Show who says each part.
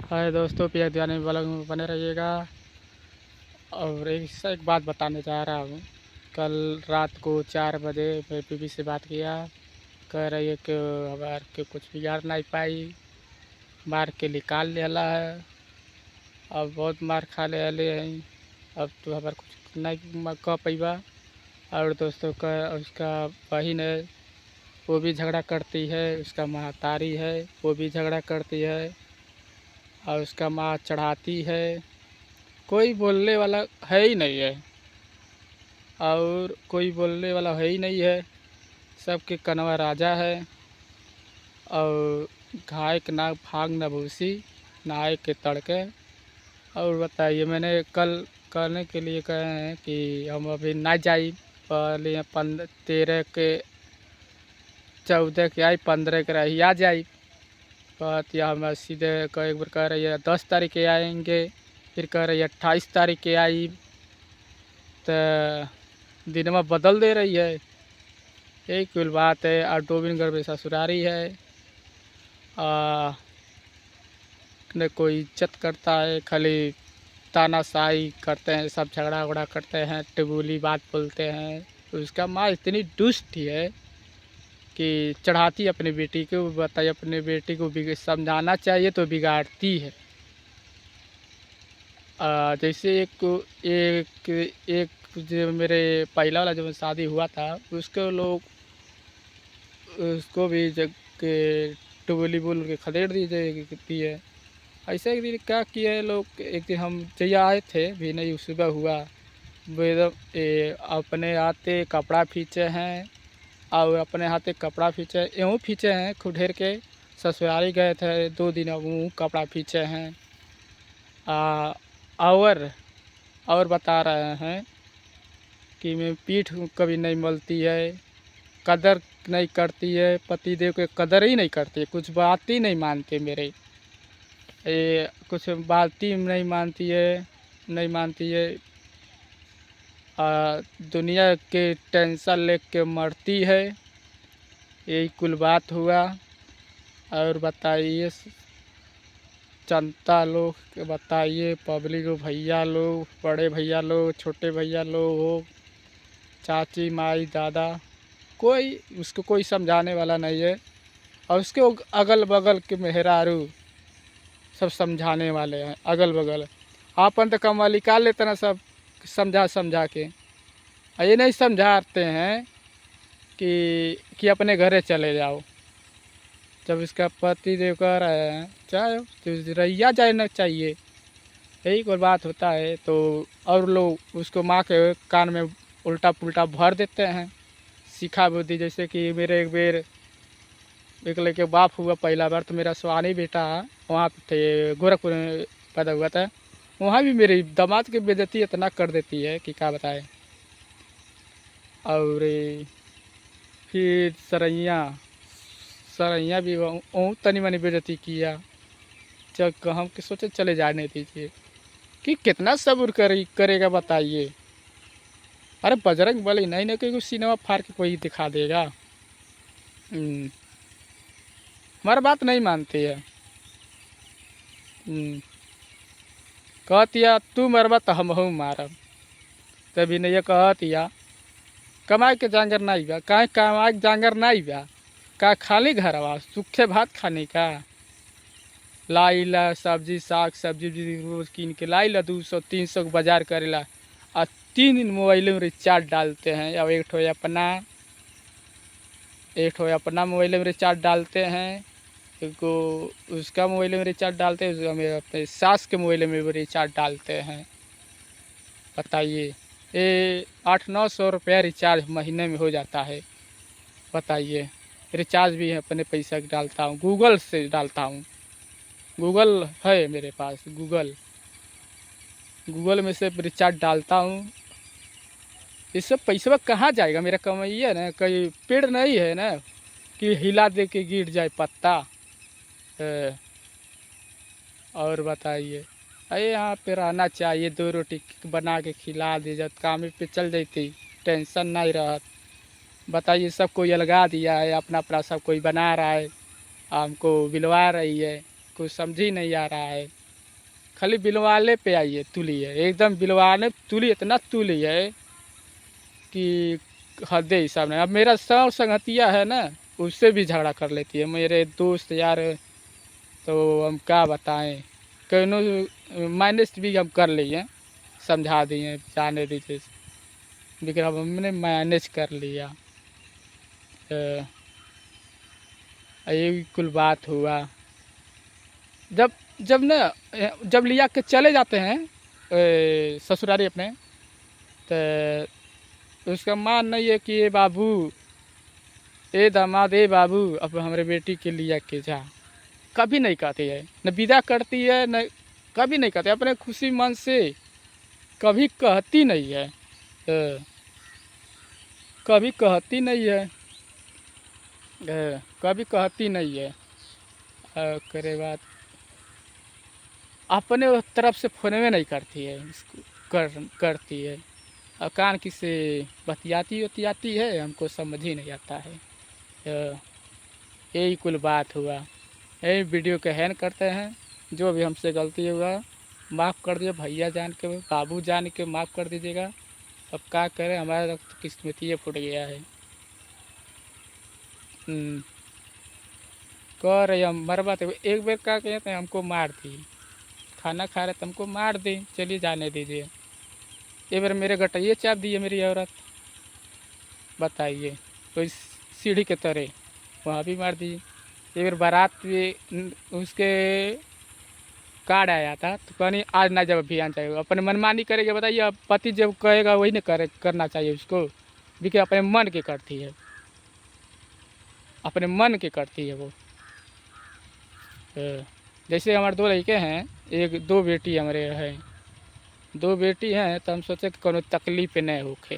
Speaker 1: हाय दोस्तों, पीएफ दीवाने ब्लॉग में बने रहिएगा। और एक बात बताने जा रहा हूँ। कल रात को 4 बजे मैं बीवी से बात किया। कह रही है कि हमार के कुछ बिगाड़ नहीं पाई, मार के निकाल लेला है। अब बहुत मार खा ले हैं। अब तो हमार कुछ नहीं कह पैबा। और दोस्तों का उसका बहन है, वो भी झगड़ा करती है। उसका महतारी है, वो भी झगड़ा करती है। और उसका माँ चढ़ाती है। कोई बोलने वाला है ही नहीं है। और कोई बोलने वाला है ही नहीं है। सबके कनवा राजा है। और घाय के नाक भाग न भूसी, नहाए के तड़के। और बताइए, मैंने कल करने के लिए कहे हैं कि हम अभी ना जाई। पहले 13 के 14 के आई, 15 के रही आ जाई। बात या हम सीधे एक बार कह रही है 10 तारीख के आएंगे, फिर कह रही है 28 तारीख के आई। तो दिन में बदल दे रही है। यही कुल बात है। और गोविंदगढ़ में ससुरारी है। न कोई इज्जत करता है, खाली तानाशाही करते हैं, सब झगड़ा उगड़ा करते हैं, टिबुली बात बोलते हैं। उसका माँ इतनी दुष्ट ही है कि चढ़ाती अपनी बेटी को। बताइए, अपनी बेटी को समझाना चाहिए तो बिगाड़ती है। जैसे एक एक जो मेरे पहला वाला जो शादी हुआ था, उसके लोग उसको भी जग के टुबली बोल के खदेड़ दी जाती है। ऐसे एक दिन क्या किया है लोग, एक दिन हम जैया आए थे भी नहीं, सुबह हुआ अपने हाथे कपड़ा खींचे हैं। और अपने हाथे कपड़ा खींचे यूँ खींचे हैं खूब ढेर के। ससुराली गए थे 2 दिन, वो कपड़ा खींचे हैं। और और बता रहे हैं कि मैं पीठ कभी नहीं मलती है, कदर नहीं करती है, पतिदेव के कदर ही नहीं करती है, कुछ बात ही नहीं मानते मेरे। ये कुछ बात ही नहीं मानती है, नहीं मानती है। दुनिया के टेंशन ले के मरती है। यही कुल बात हुआ। और बताइए जनता लोग, बताइए पब्लिक भैया लोग, बड़े भैया लोग, छोटे भैया लोग हो, चाची माई दादा, कोई उसको कोई समझाने वाला नहीं है। और उसके अगल बगल के मेहरारू सब समझाने वाले हैं। अगल बगल आपन तो कमवा निकाल लेते ना सब, समझा समझा के। ये नहीं समझाते हैं कि अपने घरे चले जाओ। जब इसका पति देव कह रहे हैं चाहे तो रैया जाना चाहिए, यही कोई बात होता है। तो और लोग उसको माँ के कान में उल्टा पुल्टा भर देते हैं, सीखा बुद्धि। जैसे कि मेरे एक बेर एक लड़के बाप हुआ पहला बार, तो मेरा सुहानी बेटा वहाँ पे थे, गोरखपुर में पैदा हुआ था। वहाँ भी मेरी दामाद की बेइज्जती इतना कर देती है कि क्या बताए। और फिर सरैया भी वहाँ तनी मनी बेइज्जती किया। जब हम कि सोचे चले जाने दीजिए, कि कितना सब्र करेगा बताइए। अरे बजरंग बली नहीं ना कोई सिनेमा फाड़ के कोई दिखा देगा। हमारा बात नहीं मानती है। कहतिया तू मरबा तो हमहू मारब। तभी नहीं कहतिया कमाए के जांगर नहीं बा, काहे कमाए के जांगर नहीं बा, का खाली घर आवा सूखे भात खाने का। लाई ला सब्जी साग सब्जी रोज कीन के लाई ला 200-300 के बाजार करेला। और 3 दिन मोबाइल में रिचार्ज डालते हैं। अब एक ठो अपना मोबाइल में रिचार्ज डालते हैं, एक उसका मोबाइल में रिचार्ज डालते हैं, हमें अपने सास के मोबाइल में भी रिचार्ज डालते हैं। बताइए, ये 800-900 रुपया रिचार्ज महीने में हो जाता है। बताइए, रिचार्ज भी अपने पैसा डालता हूँ, गूगल से डालता हूँ। गूगल है मेरे पास, गूगल में से रिचार्ज डालता हूँ। ये सब पैसा कहाँ जाएगा? मेरा कमाइए ना, कहीं पेड़ नहीं है ना कि हिला दे के गिर जाए पत्ता। और बताइए, अरे यहाँ पे रहना चाहिए, 2 रोटी बना के खिला दे, जब काम पे चल जाती, टेंशन नहीं रहत। बताइए, सब कोई अलगा दिया है, अपना अपना सब कोई बना रहा है, हमको बिलवा रही है, कुछ समझ ही नहीं आ रहा है। खाली बिलवाले पे आइए तुली है, एकदम बिलवाने तुली इतना तुली है कि हद ही हिसाब नहीं। अब मेरा संगतिया है ना, उससे भी झगड़ा कर लेती है, मेरे दोस्त यार। तो हम क्या बताएं, कहीं माइनस भी हम कर लिए, समझा दिए जाने दीजिए, लेकिन अब हमने मैनेज कर लिया। ये कुल बात हुआ। जब जब ना जब लिया के चले जाते हैं ससुरारी अपने, तो उसका मान नहीं है कि ये बाबू, ए दामाद, ए बाबू अब हमारे बेटी के लिया के जा। कभी नहीं कहती है, न विदा करती है, न कभी नहीं कहती अपने खुशी मन से, कभी कहती नहीं है। कभी कहती नहीं है। कभी कहती नहीं है। करे बात अपने तरफ से फ़ोन में नहीं करती है, इसको करती है। और कान किसे बतियाती है, हमको समझ ही नहीं आता है। यही कुल बात हुआ। यही वीडियो के हैन करते हैं। जो भी हमसे गलती हुआ माफ़ कर दिए, भैया जान के, बाबू जान के माफ़ कर दीजिएगा। अब क्या करें, हमारा तो किस्मत ही फूट गया है। कह रही हम मरवा तो एक बार क्या कहते हैं, हमको मार दी, खाना खा रहे तो हमको मार दी, चलिए जाने दीजिए। एक बार मेरे गटैये चाप दिए मेरी औरत, बताइए, कोई सीढ़ी के तरह वहाँ भी मार दी। एक बार बारात भी उसके कार्ड आया था, तो कहनी आज ना जब अभियान जाएगा, अपने मनमानी करेगा। बताइए, अब पति जब कहेगा वही ना करना चाहिए उसको भी, कि अपने मन की करती है, अपने मन की करती है वो। जैसे हमारे 2 लड़के हैं, एक 2 बेटी हमारे हैं, 2 बेटी हैं, तो हम सोचे कि कोनो तकलीफ नहीं होखे।